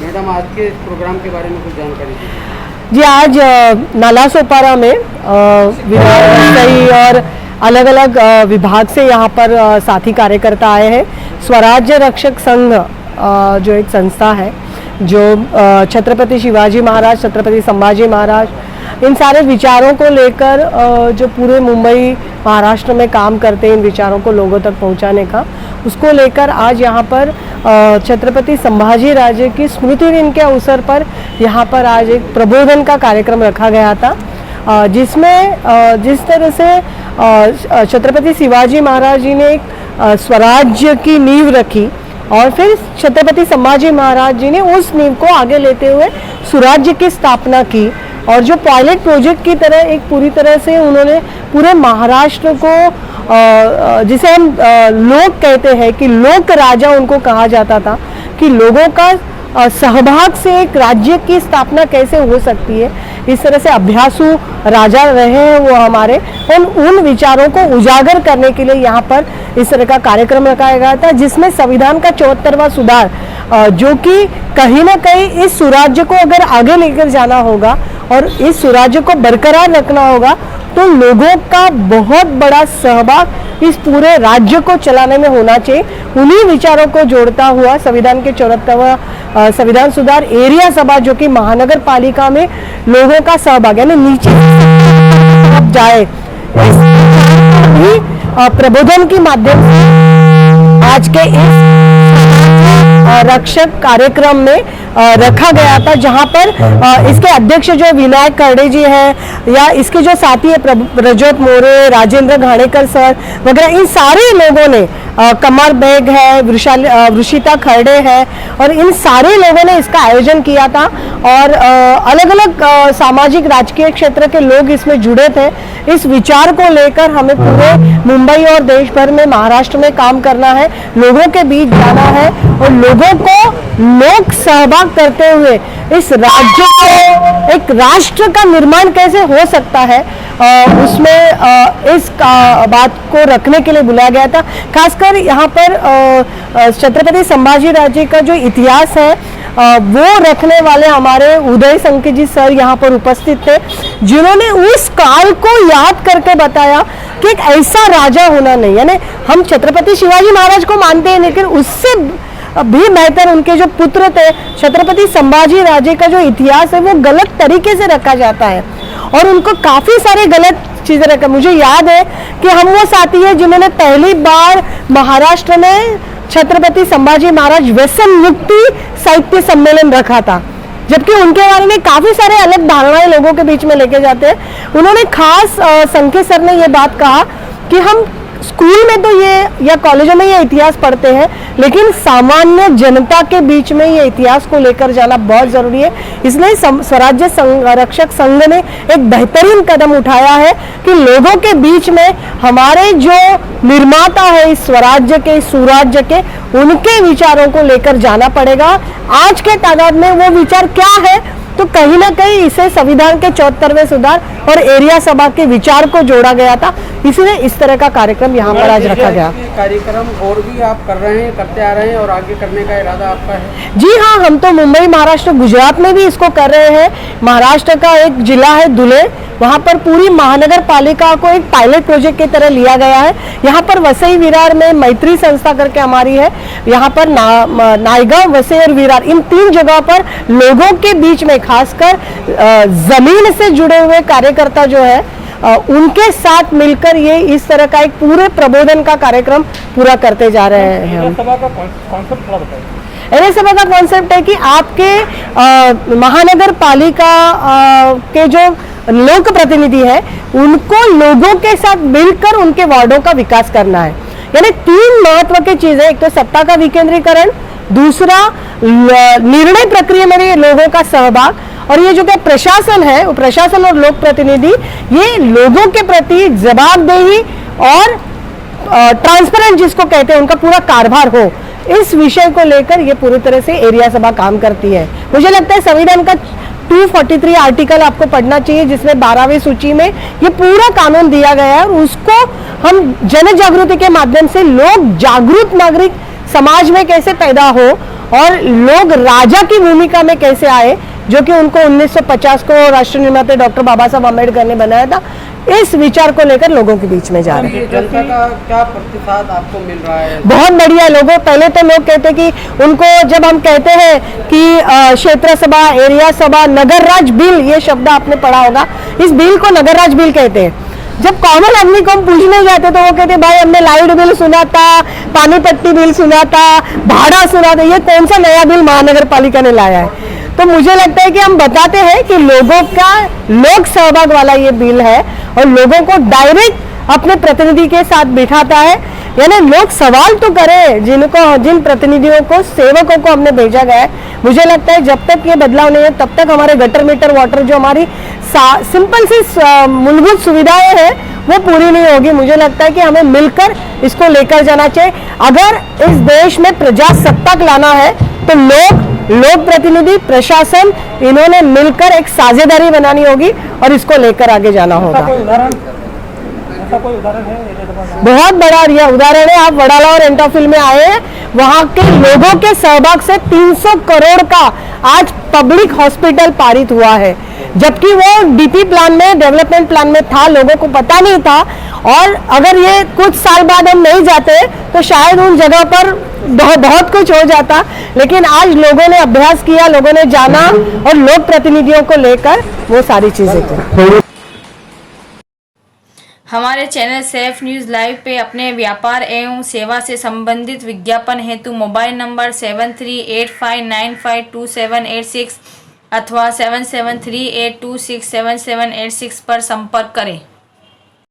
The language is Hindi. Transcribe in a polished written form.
मैडम, आज के इस प्रोग्राम के बारे में कुछ जानकारी दीजिए। जी, आज नालासोपारा में विभाग और अलग अलग विभाग से यहाँ पर साथी कार्यकर्ता आए हैं। स्वराज्य रक्षक संघ जो एक संस्था है जो छत्रपति शिवाजी महाराज, छत्रपति संभाजी महाराज, इन सारे विचारों को लेकर जो पूरे मुंबई महाराष्ट्र में काम करते हैं, इन विचारों को लोगों तक पहुंचाने का, उसको लेकर आज यहाँ पर छत्रपति संभाजी राजे की स्मृति दिन के अवसर पर यहाँ पर आज एक प्रबोधन का कार्यक्रम रखा गया था, जिसमें जिस तरह से छत्रपति शिवाजी महाराज जी ने एक स्वराज्य की नींव रखी और फिर छत्रपति संभाजी महाराज जी ने उस नींव को आगे लेते हुए सुराज्य की स्थापना की और जो पायलट प्रोजेक्ट की तरह एक पूरी तरह से उन्होंने पूरे महाराष्ट्र को, जिसे हम लोक कहते हैं कि लोक राजा उनको कहा जाता था, कि लोगों का सहभाग से एक राज्य की स्थापना कैसे हो सकती है, इस तरह से अभ्यासु राजा रहे हैं वो हमारे। उन विचारों को उजागर करने के लिए यहाँ पर इस तरह का कार्यक्रम रखाया गया था, जिसमें संविधान का 74वां सुधार, जो कि कहीं ना कहीं इस सुराज्य को अगर आगे लेकर जाना होगा और इस सुराज्य को बरकरार रखना होगा तो लोगों का बहुत बड़ा सहभाग इस पूरे राज्य को चलाने में होना चाहिए। उन्हीं विचारों को जोड़ता हुआ संविधान के 74वां संविधान सुधार एरिया सभा, जो कि महानगर पालिका में लोगों का सहभाग यानी नीचे जाए, भी प्रबोधन के माध्यम से आज के इस रक्षक कार्यक्रम में रखा गया था, जहां पर इसके अध्यक्ष जो विनायक करडे जी हैं या इसके जो साथी है रजत मोरे, राजेंद्र घाणेकर सर वगैरह, इन सारे लोगों ने, कमर बेग है, वृषिता खरडे है, और इन सारे लोगों ने इसका आयोजन किया था और अलग अलग सामाजिक राजकीय क्षेत्र के लोग इसमें जुड़े थे। इस विचार को लेकर हमें पूरे मुंबई और देश भर में, महाराष्ट्र में काम करना है, लोगों के बीच जाना है और लोगों को लोक सहभाग करते हुए इस राज्य को, एक राष्ट्र का निर्माण कैसे हो सकता है, उसमें इस बात को रखने के लिए बुलाया गया था। खासकर यहाँ पर छत्रपति संभाजी राजे का जो इतिहास है वो रखने वाले हमारे उदय संके जी सर यहाँ पर उपस्थित थे, जिन्होंने उस काल को याद करके बताया कि एक ऐसा राजा होना नहीं, यानी हम छत्रपति शिवाजी महाराज को मानते हैं लेकिन उससे भी बेहतर उनके जो पुत्र थे छत्रपति संभाजी राजे का जो इतिहास है वो गलत तरीके से रखा जाता है और उनको काफी सारे गलत चीजें रखा। मुझे याद है कि हम वो साथी है जिन्होंने पहली बार महाराष्ट्र में छत्रपति संभाजी महाराज व्यसन मुक्ति साहित्य सम्मेलन रखा था, जबकि उनके बारे में काफी सारे अलग धारणाएं लोगों के बीच में लेके जाते हैं। उन्होंने खास संके सर ने ये बात कहा कि हम स्कूल में तो ये या कॉलेजों में ये इतिहास पढ़ते हैं, लेकिन सामान्य जनता के बीच में ये इतिहास को लेकर जाना बहुत जरूरी है। इसलिए स्वराज्य रक्षक संघ ने एक बेहतरीन कदम उठाया है कि लोगों के बीच में हमारे जो निर्माता है इस स्वराज्य के, सुराज्य के, उनके विचारों को लेकर जाना पड़ेगा। आज के तादाद में वो विचार क्या है, तो कहीं ना कहीं इसे संविधान के 74वें सुधार और एरिया सभा के विचार को जोड़ा गया था, इसलिए इस तरह का कार्यक्रम यहाँ पर आज रखा गया। कार्यक्रम और भी आप कर रहे हैं, करते आ रहे हैं और आगे करने का इरादा आपका है? जी हाँ, हम तो मुंबई, महाराष्ट्र, गुजरात में भी इसको कर रहे हैं। महाराष्ट्र का एक जिला है धुले, वहाँ पर पूरी महानगर पालिका को एक पायलट प्रोजेक्ट की तरह लिया गया है। यहाँ पर वसई विरार में मैत्री संस्था करके हमारी है, यहाँ पर नायगांव, वसई और विरार, इन 3 जगह पर लोगों के बीच में खासकर जमीन से जुड़े हुए कार्यकर्ता जो है उनके साथ मिलकर ये इस तरह का एक पूरे प्रबोधन का कार्यक्रम पूरा करते जा रहे हैं। एरिया सभा का कॉन्सेप्ट है कि आपके महानगर पालिका के जो लोक प्रतिनिधि है उनको लोगों के साथ मिलकर उनके वार्डों का विकास करना है। यानी 3 महत्व की चीजें, एक तो सत्ता का विकेंद्रीकरण, दूसरा निर्णय प्रक्रिया में लोगों का सहभाग और ये जो कि प्रशासन है, वो प्रशासन और लोक प्रतिनिधि ये लोगों के प्रति जवाबदेही और ट्रांसपेरेंट जिसको कहते हैं उनका पूरा कारभार हो, इस विषय को लेकर ये पूरी तरह से एरिया सभा काम करती है। मुझे लगता है संविधान का 243 आर्टिकल आपको पढ़ना चाहिए, जिसमें 12वीं सूची में ये पूरा कानून दिया गया है और उसको हम जन जागृति के माध्यम से लोग जागरूक नागरिक समाज में कैसे पैदा हो और लोग राजा की भूमिका में कैसे आए, जो कि उनको 1950 को राष्ट्र निर्माता डॉक्टर बाबा साहब अम्बेडकर ने बनाया था, इस विचार को लेकर लोगों के बीच में जा रहे हैं। जनता का क्या प्रतिसाद आपको मिल रहा है? बहुत बढ़िया। लोगों पहले तो लोग कहते कि उनको, जब हम कहते हैं कि क्षेत्र सभा, एरिया सभा, नगर राज बिल, ये शब्द आपने पढ़ा होगा, इस बिल को नगर राज बिल कहते हैं। जब कॉमन आदमी को हम पूछने जाते तो वो कहते भाई हमने लाइट बिल सुना था, पानी पट्टी बिल सुना था, भाड़ा सुना था, ये कौन सा नया बिल महानगर पालिका ने लाया है? तो मुझे लगता है कि हम बताते हैं कि लोगों का लोक सहभाग वाला ये बिल है और लोगों को डायरेक्ट अपने प्रतिनिधि के साथ बिठाता है, यानी लोग सवाल तो करें जिन प्रतिनिधियों को, सेवकों को हमने भेजा गया है। मुझे लगता है जब तक ये बदलाव नहीं है तब तक हमारे गटर मीटर वाटर जो हमारी सिंपल सी मूलभूत सुविधाएं हैं वो पूरी नहीं होगी। मुझे लगता है कि हमें मिलकर इसको लेकर जाना चाहिए। अगर इस देश में प्रजासत्ताक लाना है तो लोक प्रतिनिधि, प्रशासन, इन्होंने मिलकर एक साझेदारी बनानी होगी और इसको लेकर आगे जाना होगा। कोई उदाहरण है? बहुत बड़ा यह उदाहरण है। आप वडाला और एंटोफिल में आए हैं, वहां के लोगों के सहभाग से 300 करोड़ का आज पब्लिक हॉस्पिटल पारित हुआ है, जबकि वो डीपी प्लान में, डेवलपमेंट प्लान में था, लोगों को पता नहीं था। और अगर ये कुछ साल बाद हम नहीं जाते तो शायद उन जगह पर बहुत कुछ हो जाता, लेकिन आज लोगों ने अभ्यास किया, लोगों ने जाना और लोक प्रतिनिधियों को लेकर वो सारी चीजें की। हमारे चैनल सेफ न्यूज़ लाइव पे अपने व्यापार एवं सेवा से संबंधित विज्ञापन हेतु मोबाइल नंबर 7385952786 अथवा 7738267786 पर संपर्क करें।